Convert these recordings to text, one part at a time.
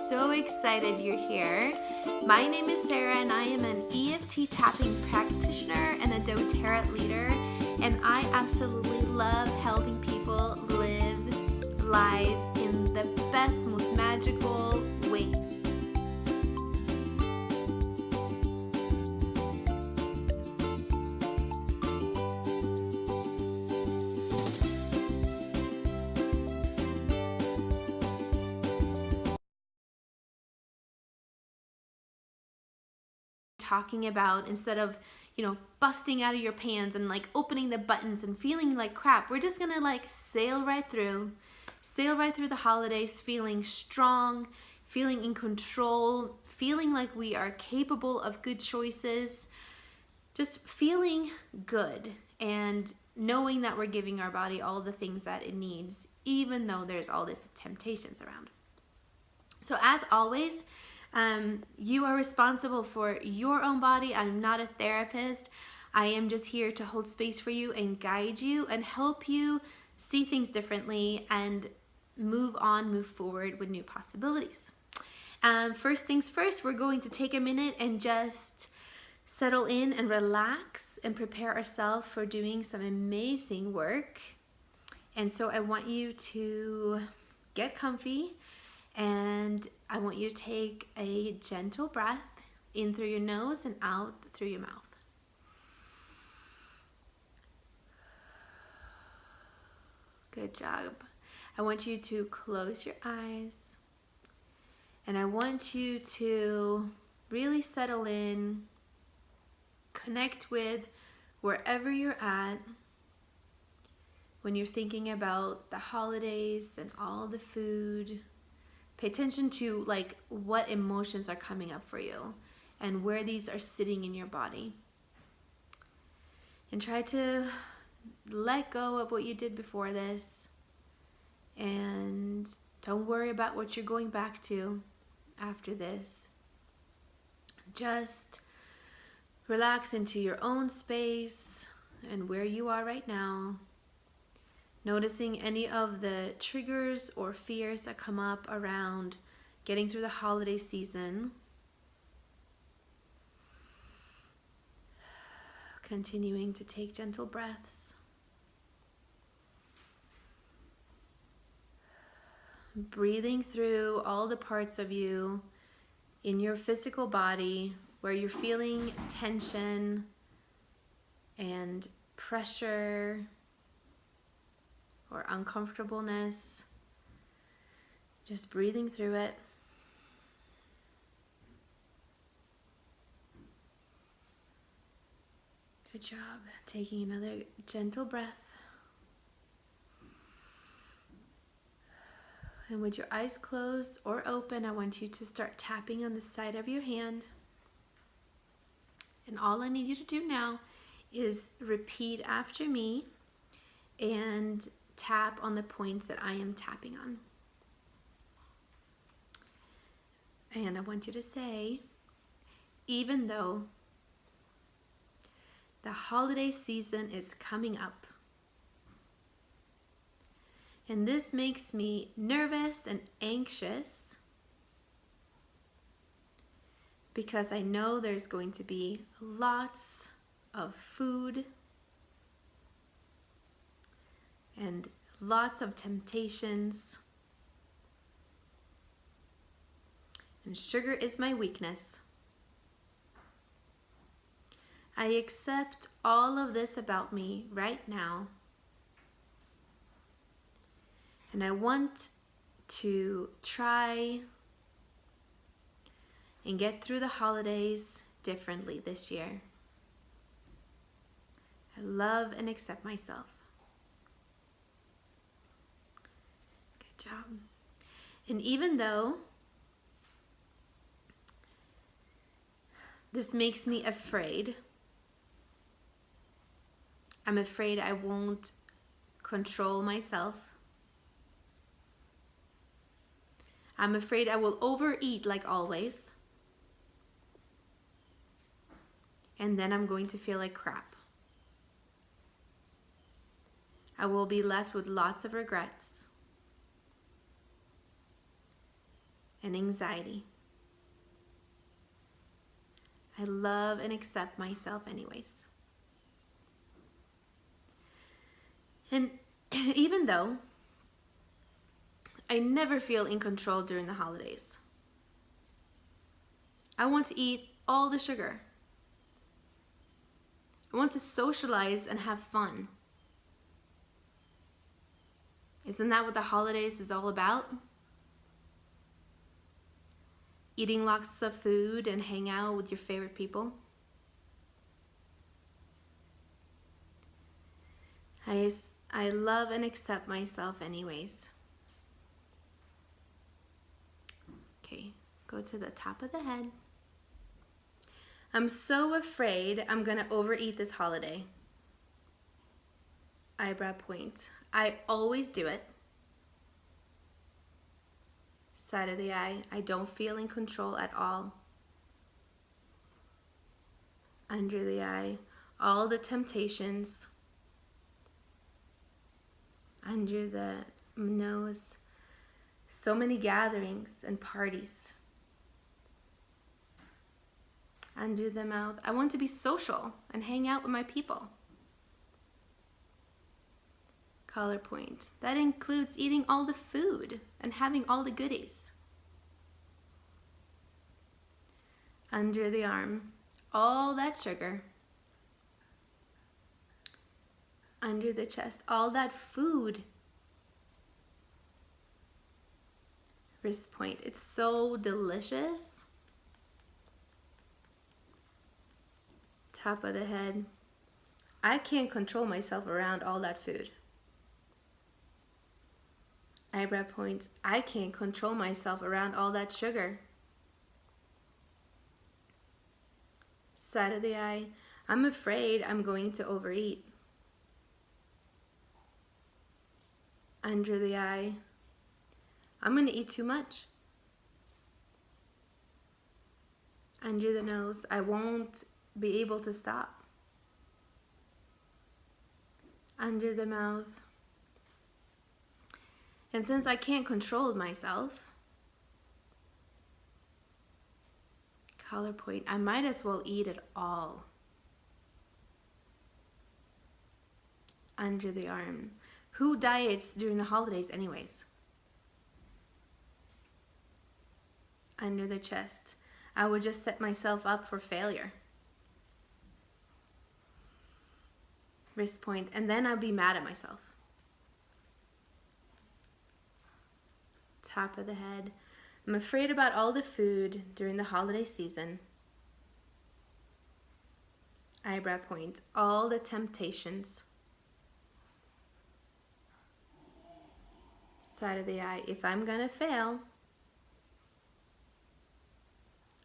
so excited you're here. My name is Sarah and I am an EFT tapping practitioner and a doTERRA leader, and I absolutely love helping people live life in the best, most magical way. Talking about, instead of busting out of your pants and like opening the buttons and feeling like crap, we're just gonna like sail right through the holidays, feeling strong, feeling in control, feeling like we are capable of good choices, just feeling good and knowing that we're giving our body all the things that it needs, even though there's all these temptations around. So as always, you are responsible for your own body. I'm not a therapist. I am just here to hold space for you and guide you and help you see things differently and move forward with new possibilities. First things first, we're going to take a minute and just settle in and relax and prepare ourselves for doing some amazing work. And so I want you to get comfy, and I want you to take a gentle breath in through your nose and out through your mouth. Good job. I want you to close your eyes, and I want you to really settle in, connect with wherever you're at when you're thinking about the holidays and all the food. Pay attention to like what emotions are coming up for you and where these are sitting in your body. And try to let go of what you did before this, and don't worry about what you're going back to after this. Just relax into your own space and where you are right now. Noticing any of the triggers or fears that come up around getting through the holiday season. Continuing to take gentle breaths. Breathing through all the parts of you in your physical body where you're feeling tension and pressure or uncomfortableness. Just breathing through it. Good job. Taking another gentle breath. And with your eyes closed or open, I want you to start tapping on the side of your hand. And all I need you to do now is repeat after me and tap on the points that I am tapping on. And I want you to say, even though the holiday season is coming up, and this makes me nervous and anxious because I know there's going to be lots of food and lots of temptations, and sugar is my weakness. I accept all of this about me right now, and I want to try and get through the holidays differently this year. I love and accept myself. Good job. And even though this makes me afraid, I'm afraid I won't control myself. I'm afraid I will overeat like always. And then I'm going to feel like crap. I will be left with lots of regrets. and anxiety. I love and accept myself anyways. And even though I never feel in control during the holidays, I want to eat all the sugar. I want to socialize and have fun. Isn't that what the holidays is all about? Eating lots of food and hang out with your favorite people. I love and accept myself anyways. Okay, go to the top of the head. I'm so afraid I'm gonna overeat this holiday. Eyebrow point. I always do it. Side of the eye. I don't feel in control at all. Under the eye. All the temptations. Under the nose. So many gatherings and parties. Under the mouth. I want to be social and hang out with my people. Collar point. That includes eating all the food and having all the goodies. Under the arm. All that sugar. Under the chest. All that food. Wrist point. It's so delicious. Top of the head. I can't control myself around all that food. Eyebrow point. I can't control myself around all that sugar. Side of the eye. I'm afraid I'm going to overeat. Under the eye. I'm going to eat too much. Under the nose. I won't be able to stop. Under the mouth. And since I can't control myself, collar point, I might as well eat it all. Under the arm. Who diets during the holidays anyways? Under the chest. I would just set myself up for failure. Wrist point, and then I'll be mad at myself. Top of the head. I'm afraid about all the food during the holiday season. Eyebrow point. All the temptations. Side of the eye. If I'm gonna fail.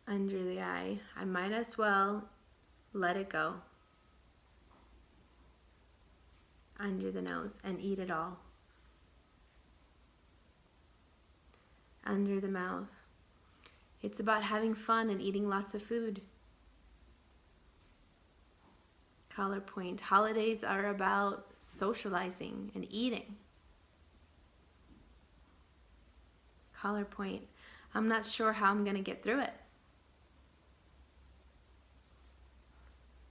Under the eye. I might as well let it go. Under the nose and eat it all. Under the mouth. It's about having fun and eating lots of food. Collar point. Holidays are about socializing and eating. Collar point. I'm not sure how I'm going to get through it.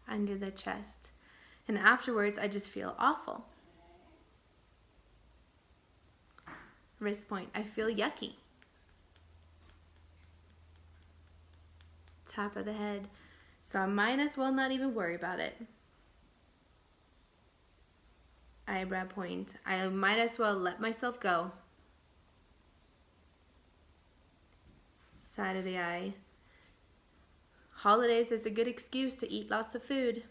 Under the chest. And afterwards, I just feel awful. Wrist point. I feel yucky. Top of the head. So I might as well not even worry about it. Eyebrow point. I might as well let myself go. Side of the eye. Holidays is a good excuse to eat lots of food.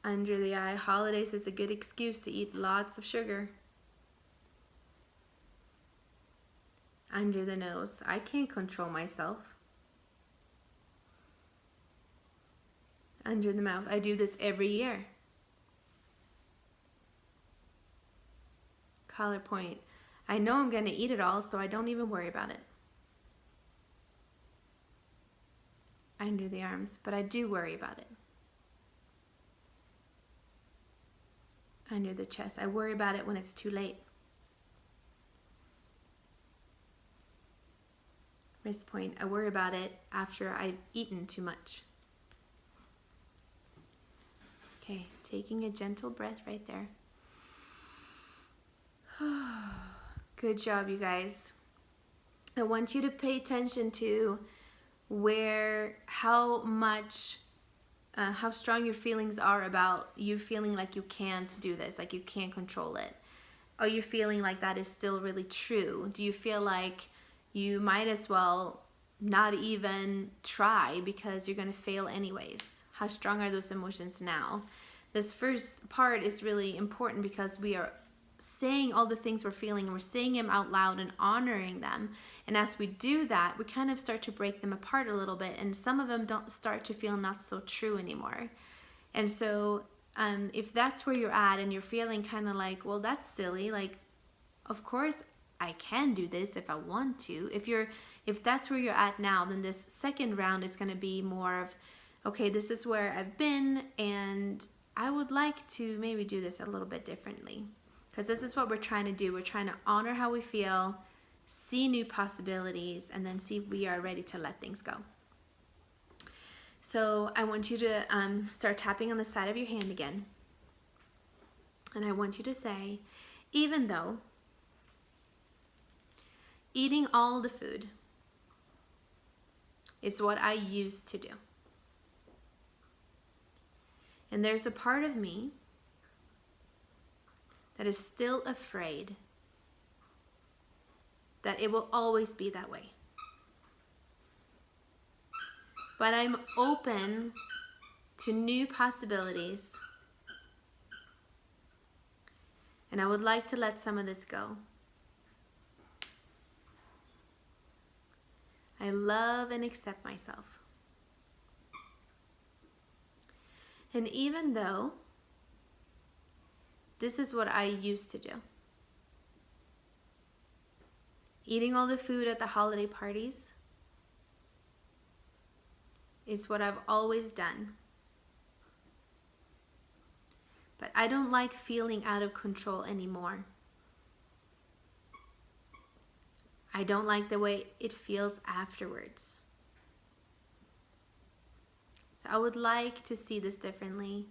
Under the eye. Holidays is a good excuse to eat lots of sugar. Under the nose. I can't control myself. Under the mouth. I do this every year. Collar point. I know I'm going to eat it all, so I don't even worry about it. Under the arms, but I do worry about it. Under the chest. I worry about it when it's too late. Wrist point, I worry about it after I've eaten too much. Okay, taking a gentle breath right there. Good job, you guys. I want you to pay attention to how strong your feelings are about you feeling like you can't do this, like you can't control it. Are you feeling like that is still really true? Do you feel like you might as well not even try because you're going to fail anyways? How strong are those emotions now? This first part is really important because we are saying all the things we're feeling and we're saying them out loud and honoring them. And as we do that, we kind of start to break them apart a little bit, and some of them don't start to feel not so true anymore. And so if that's where you're at and you're feeling kind of like, well, that's silly, like, of course I can do this if I want to. If that's where you're at now, then this second round is going to be more of, okay, this is where I've been and I would like to maybe do this a little bit differently. Because this is what we're trying to do. We're trying to honor how we feel, see new possibilities, and then see if we are ready to let things go. So I want you to start tapping on the side of your hand again. And I want you to say, even though eating all the food is what I used to do, and there's a part of me that is still afraid that it will always be that way. But I'm open to new possibilities, and I would like to let some of this go. I love and accept myself. And even though this is what I used to do, eating all the food at the holiday parties is what I've always done. But I don't like feeling out of control anymore. I don't like the way it feels afterwards. So I would like to see this differently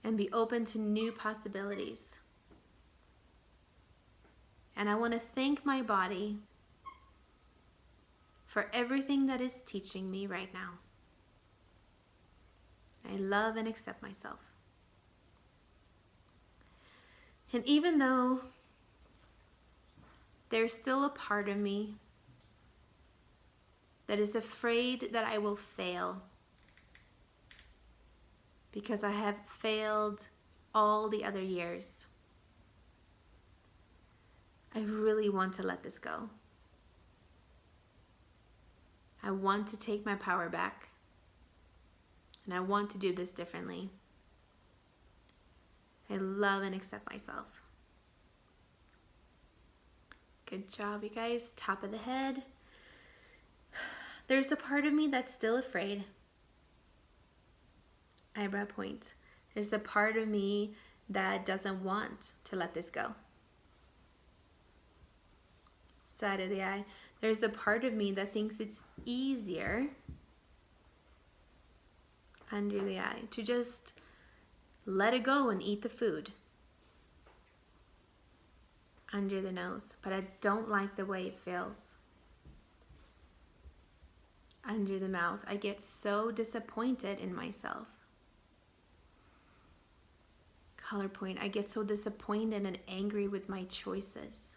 and be open to new possibilities. And I want to thank my body for everything that is teaching me right now. I love and accept myself. And even though there's still a part of me that is afraid that I will fail, because I have failed all the other years, I really want to let this go. I want to take my power back, and I want to do this differently. I love and accept myself. Good job, you guys. Top of the head. There's a part of me that's still afraid. Eyebrow point. There's a part of me that doesn't want to let this go. Side of the eye. There's a part of me that thinks it's easier, under the eye, to just let it go and eat the food. Under the nose. But I don't like the way it feels. Under the mouth. I get so disappointed in myself. Color point. I get so disappointed and angry with my choices.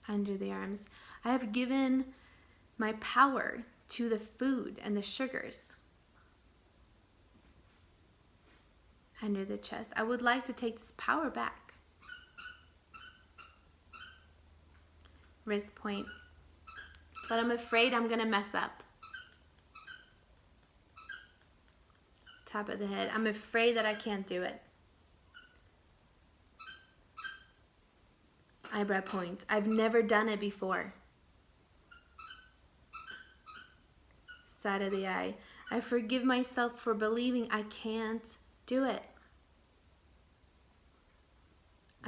Under the arms. I have given my power to the food and the sugars. Under the chest. I would like to take this power back. Wrist point. But I'm afraid I'm going to mess up. Top of the head. I'm afraid that I can't do it. Eyebrow point. I've never done it before. Side of the eye. I forgive myself for believing I can't do it.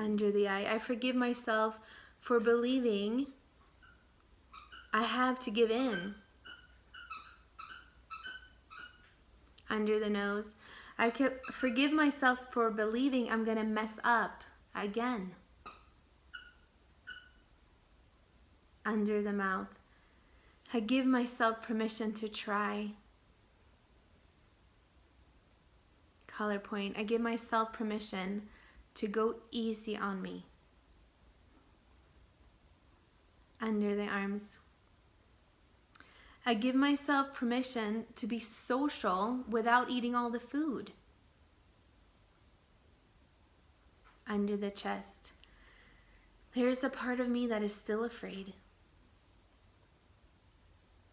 Under the eye. I forgive myself for believing I have to give in. Under the nose. I forgive myself for believing I'm going to mess up again. Under the mouth. I give myself permission to try. Collar point. I give myself permission to go easy on me. Under the arms. I give myself permission to be social without eating all the food. Under the chest. There's a part of me that is still afraid.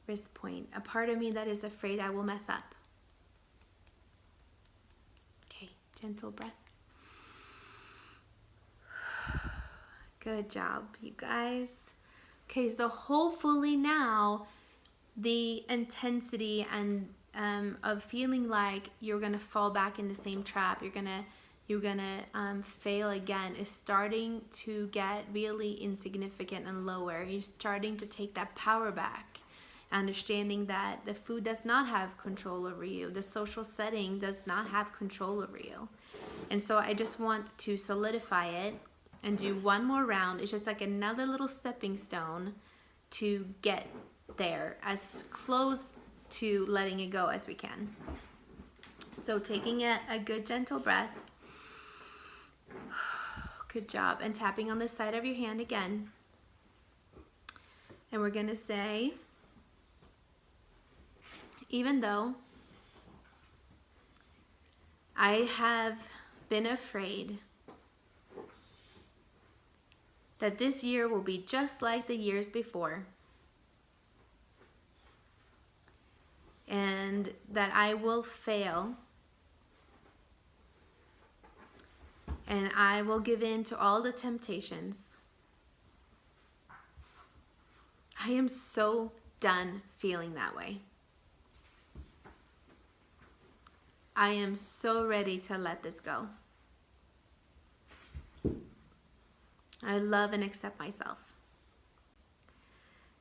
Wrist point. A part of me that is afraid I will mess up. Okay, gentle breath. Good job, you guys. Okay, so hopefully now the intensity and of feeling like you're gonna fall back in the same trap, you're gonna fail again, is starting to get really insignificant and lower. You're starting to take that power back, understanding that the food does not have control over you, the social setting does not have control over you. And so I just want to solidify it and do one more round. It's just like another little stepping stone to get there, as close to letting it go as we can. So taking a good gentle breath. Good job. And tapping on the side of your hand again. And we're going to say, even though I have been afraid that this year will be just like the years before, and that I will fail, and I will give in to all the temptations. I am so done feeling that way. I am so ready to let this go. I love and accept myself.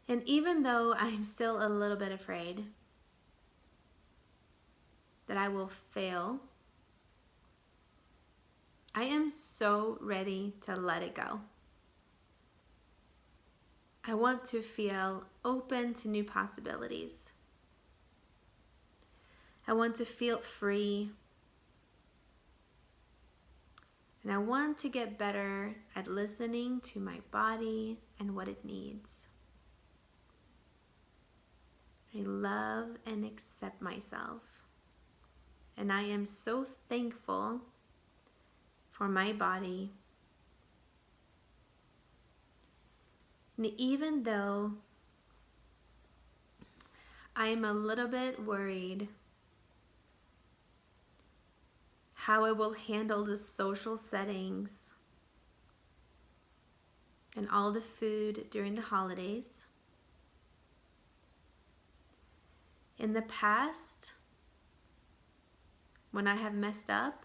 And even though I am still a little bit afraid that I will fail, I am so ready to let it go. I want to feel open to new possibilities. I want to feel free. And I want to get better at listening to my body and what it needs. I love and accept myself. And I am so thankful for my body. And even though I am a little bit worried how I will handle the social settings and all the food during the holidays. In the past, when I have messed up,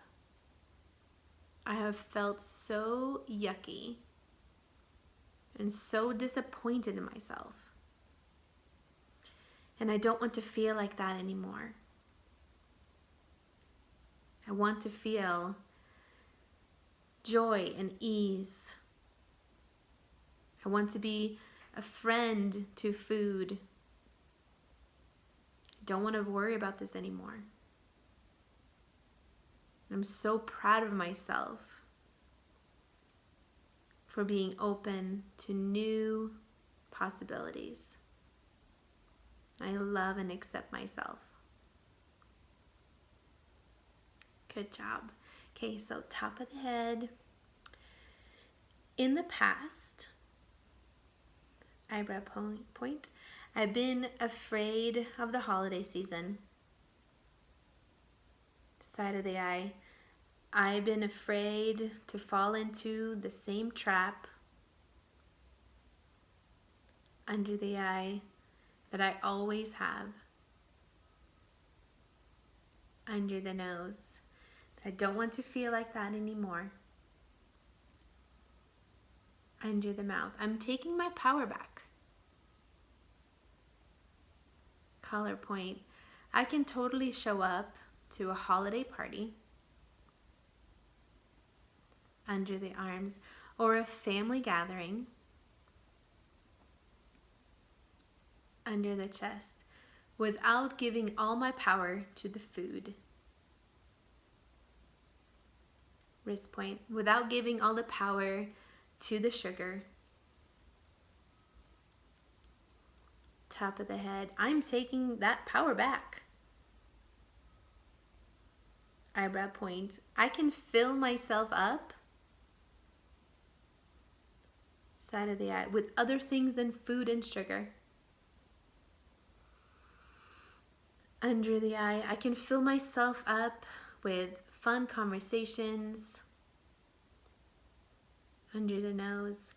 I have felt so yucky and so disappointed in myself. And I don't want to feel like that anymore. I want to feel joy and ease. I want to be a friend to food. I don't want to worry about this anymore. I'm so proud of myself for being open to new possibilities. I love and accept myself. Good job. Okay, so top of the head. In the past, eyebrow point, I've been afraid of the holiday season. Side of the eye. I've been afraid to fall into the same trap under the eye that I always have. Under the nose. I don't want to feel like that anymore. Under the mouth. I'm taking my power back. Collar point. I can totally show up to a holiday party. Under the arms. Or a family gathering. Under the chest. Without giving all my power to the food. Wrist point. Without giving all the power to the sugar. Top of the head. I'm taking that power back. Eyebrow point. I can fill myself up. Side of the eye. With other things than food and sugar. Under the eye. I can fill myself up with fun conversations. Under the nose.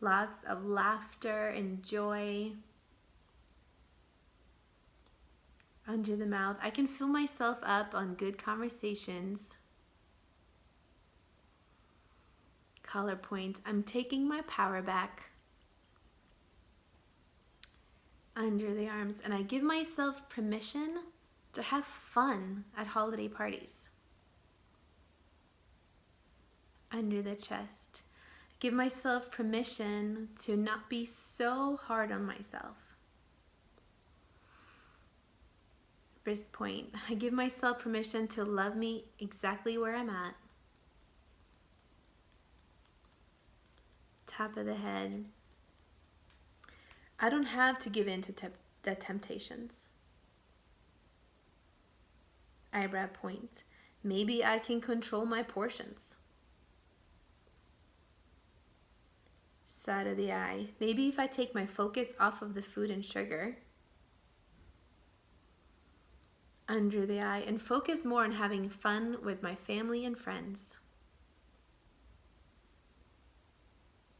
Lots of laughter and joy. Under the mouth. I can fill myself up on good conversations. Collar point. I'm taking my power back. Under the arms. And I give myself permission to have fun at holiday parties. Under the chest. Give myself permission to not be so hard on myself. Wrist point. I give myself permission to love me exactly where I'm at. Top of the head. I don't have to give in to the temptations. Eyebrow point. Maybe I can control my portions. Side of the eye. Maybe if I take my focus off of the food and sugar. Under the eye. And focus more on having fun with my family and friends.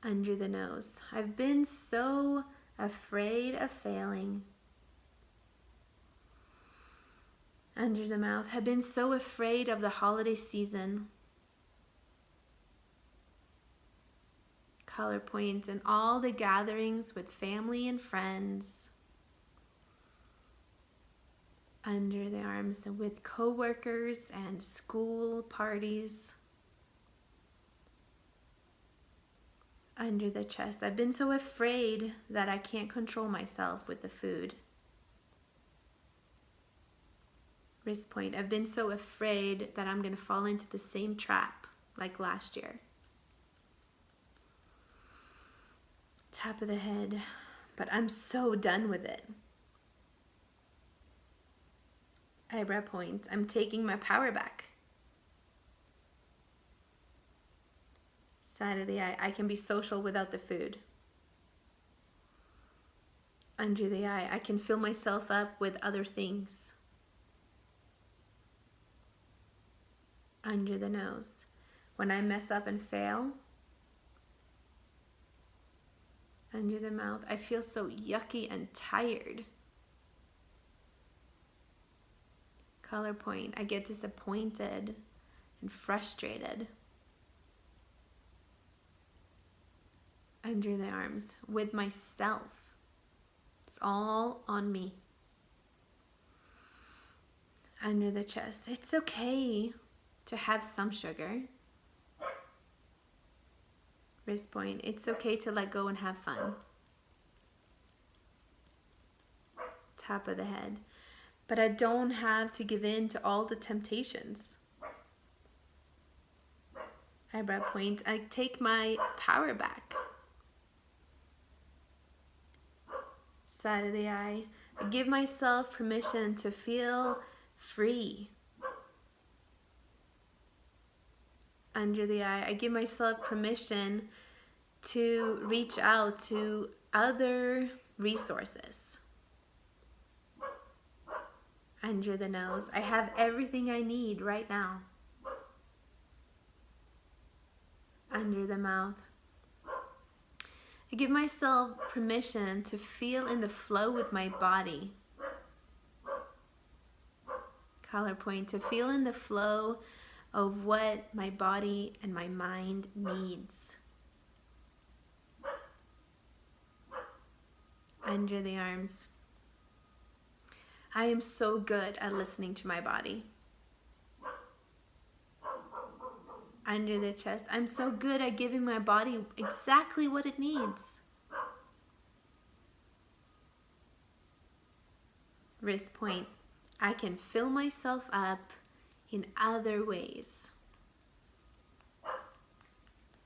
Under the nose. I've been so afraid of failing. Under the mouth. I've been so afraid of the holiday season. Collar point. And all the gatherings with family and friends. Under the arms. With coworkers and school parties. Under the chest. I've been so afraid that I can't control myself with the food. Wrist point. I've been so afraid that I'm going to fall into the same trap like last year. Top of the head. But I'm so done with it. Eyebrow point. I'm taking my power back. Side of the eye. I can be social without the food. Under the eye. I can fill myself up with other things. Under the nose. When I mess up and fail. Under the mouth. I feel so yucky and tired. Collar point. I get disappointed and frustrated. Under the arms. With myself. It's all on me. Under the chest. It's okay to have some sugar. Wrist point. It's okay to let go and have fun. Top of the head. But I don't have to give in to all the temptations. Eyebrow point. I take my power back. Side of the eye. I give myself permission to feel free. Under the eye. I give myself permission to reach out to other resources. Under the nose. I have everything I need right now. Under the mouth. I give myself permission to feel in the flow with my body. Collar point. To feel in the flow of what my body and my mind needs. Under the arms. I am so good at listening to my body. Under the chest. I'm so good at giving my body exactly what it needs. Wrist point. I can fill myself up in other ways.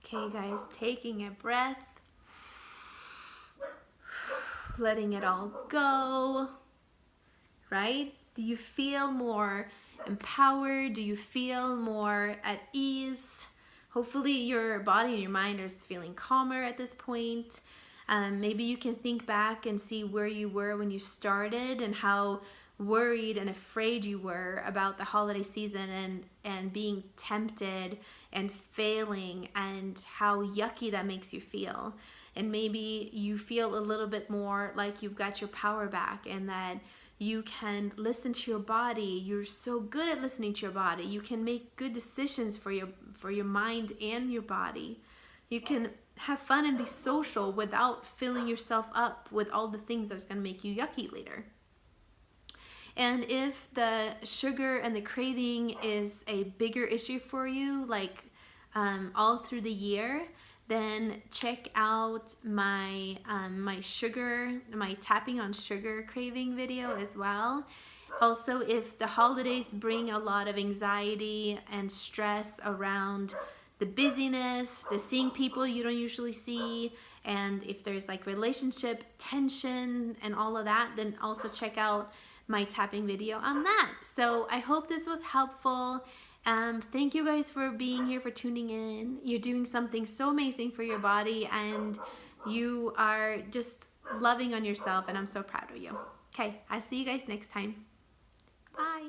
Okay, guys, taking a breath. Letting it all go. Right? Do you feel more empowered? Do you feel more at ease? Hopefully your body and your mind are feeling calmer at this point. Maybe you can think back and see where you were when you started and how worried and afraid you were about the holiday season and being tempted and failing and how yucky that makes you feel. And maybe you feel a little bit more like you've got your power back and that you can listen to your body. You're so good at listening to your body. You can make good decisions for your mind and your body. You can have fun and be social without filling yourself up with all the things that's going to make you yucky later. And if the sugar and the craving is a bigger issue for you, like all through the year, then check out my my tapping on sugar craving video as well. Also, if the holidays bring a lot of anxiety and stress around the busyness, the seeing people you don't usually see, and if there's like relationship tension and all of that, then also check out my tapping video on that. So I hope this was helpful. Thank you guys for being here, for tuning in. You're doing something so amazing for your body and you are just loving on yourself, and I'm so proud of you. Okay, I'll see you guys next time. Bye.